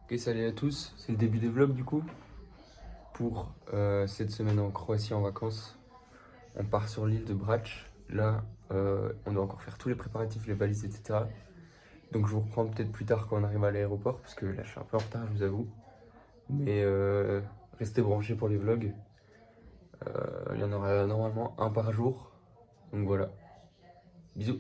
Ok, salut à tous, c'est le début des vlogs du coup. Pour cette semaine en Croatie en vacances, on part sur l'île de Brač. Là, on doit encore faire tous les préparatifs, les valises, etc. Donc je vous reprends peut-être plus tard quand on arrive à l'aéroport, parce que là je suis un peu en retard, je vous avoue. Mais restez branchés pour les vlogs. Il y en aura normalement un par jour. Donc voilà, bisous.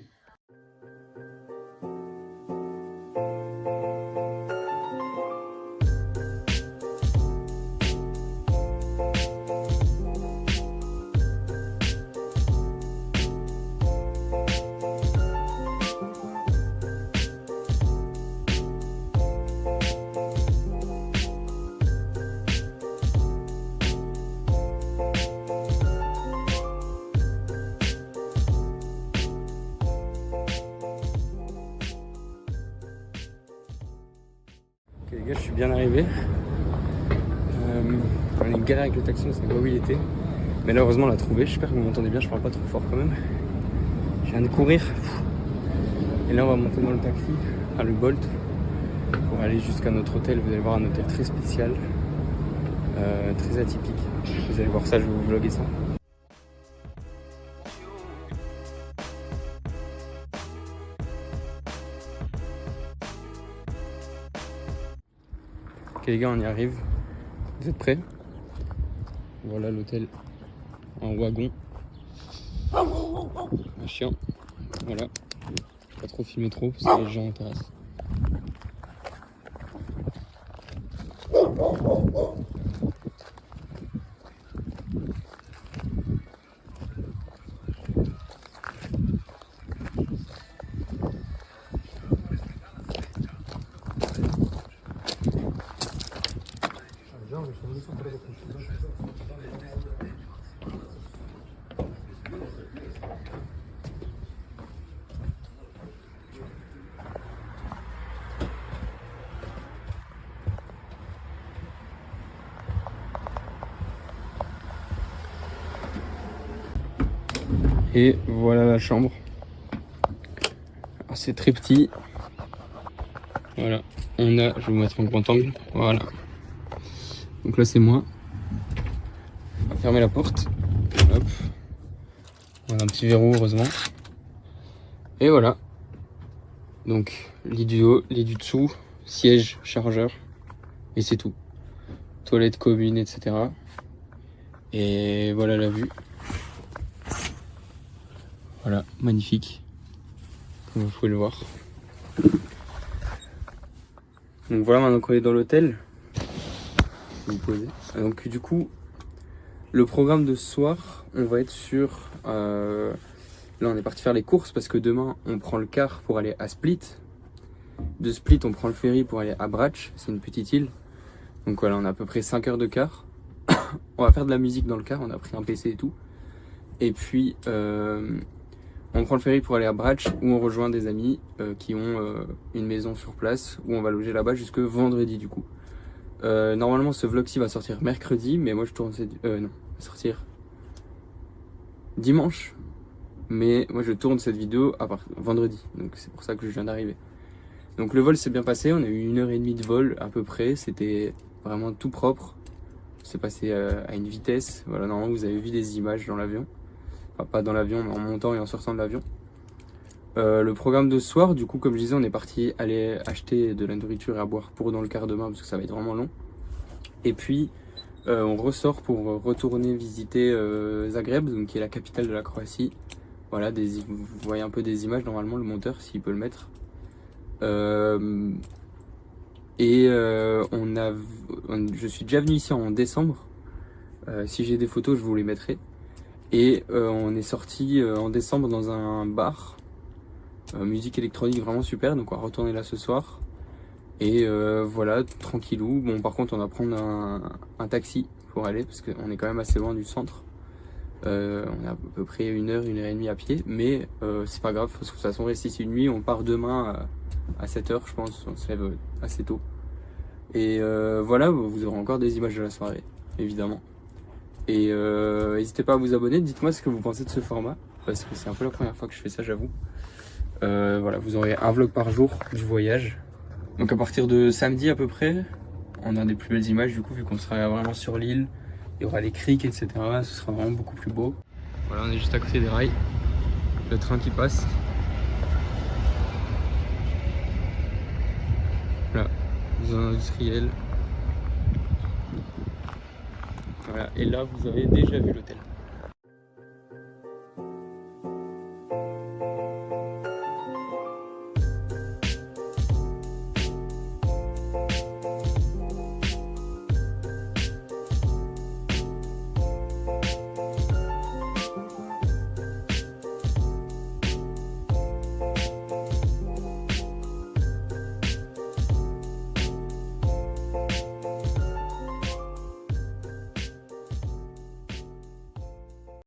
Ok les gars, je suis bien arrivé. On a une galère avec le taxi, on ne savait pas où il était. Mais là heureusement on l'a trouvé, j'espère que vous m'entendez bien, je parle pas trop fort quand même. Je viens de courir. Et là on va monter dans le taxi, à le Bolt, pour aller jusqu'à notre hôtel. Vous allez voir un hôtel très spécial, très atypique. Vous allez voir ça, je vais vous vlogger ça. Ok les gars, on y arrive. Vous êtes prêts? Voilà l'hôtel en wagon. Un chien. Voilà. Pas trop filmer trop parce que les gens en terrasse. Et voilà la chambre. C'est très petit. Voilà. On a, je vais vous mettre en grand angle. Voilà. Donc là c'est moi. On va fermer la porte. Hop. On a un petit verrou heureusement. Et voilà. Donc lit du haut, lit du dessous, siège, chargeur. Et c'est tout. Toilette commune, etc. Et voilà la vue. Voilà, magnifique. Comme vous pouvez le voir. Donc voilà, maintenant qu'on est dans l'hôtel. Vous posez. Donc du coup, le programme de ce soir, on va être sur... là on est parti faire les courses parce que demain on prend le car pour aller à Split. De Split on prend le ferry pour aller à Brač, c'est une petite île. Donc voilà, on a à peu près 5 heures de car. On va faire de la musique dans le car, on a pris un PC et tout. Et puis on prend le ferry pour aller à Brač où on rejoint des amis qui ont une maison sur place où on va loger là-bas jusque vendredi du coup. Normalement ce vlog-ci va sortir mercredi, mais moi je tourne cette... non, va sortir dimanche. Mais moi je tourne cette vidéo à vendredi, donc c'est pour ça que je viens d'arriver. Donc le vol s'est bien passé, on a eu 1h30 de vol à peu près, c'était vraiment tout propre. C'est passé à une vitesse, voilà, normalement vous avez vu des images dans l'avion. Enfin pas dans l'avion, mais en montant et en sortant de l'avion. Le programme de ce soir, du coup comme je disais, on est parti aller acheter de la nourriture et à boire pour dans le car demain parce que ça va être vraiment long. Et puis on ressort pour retourner visiter Zagreb, donc qui est la capitale de la Croatie. Voilà, vous voyez un peu des images normalement, le monteur s'il peut le mettre. Je suis déjà venu ici en décembre. Si j'ai des photos, je vous les mettrai. Et on est sorti en décembre dans un bar. Musique électronique vraiment super, donc on va retourner là ce soir. Et voilà, tranquillou. Bon, par contre, on va prendre un taxi pour aller, parce qu'on est quand même assez loin du centre. On est à peu près 1h30 à pied, mais c'est pas grave, parce que de toute façon, on reste ici une nuit. On part demain à 7h, je pense, on se lève assez tôt. Et voilà, vous aurez encore des images de la soirée, évidemment. Et n'hésitez pas à vous abonner, dites-moi ce que vous pensez de ce format, parce que c'est un peu la première fois que je fais ça, j'avoue. Voilà, vous aurez un vlog par jour du voyage. Donc à partir de samedi à peu près, on a des plus belles images du coup, vu qu'on sera vraiment sur l'île. Il y aura les criques, etc. Ce sera vraiment beaucoup plus beau. Voilà, on est juste à côté des rails. Le train qui passe. Là, zone industrielle. Voilà, et là vous avez déjà vu l'hôtel.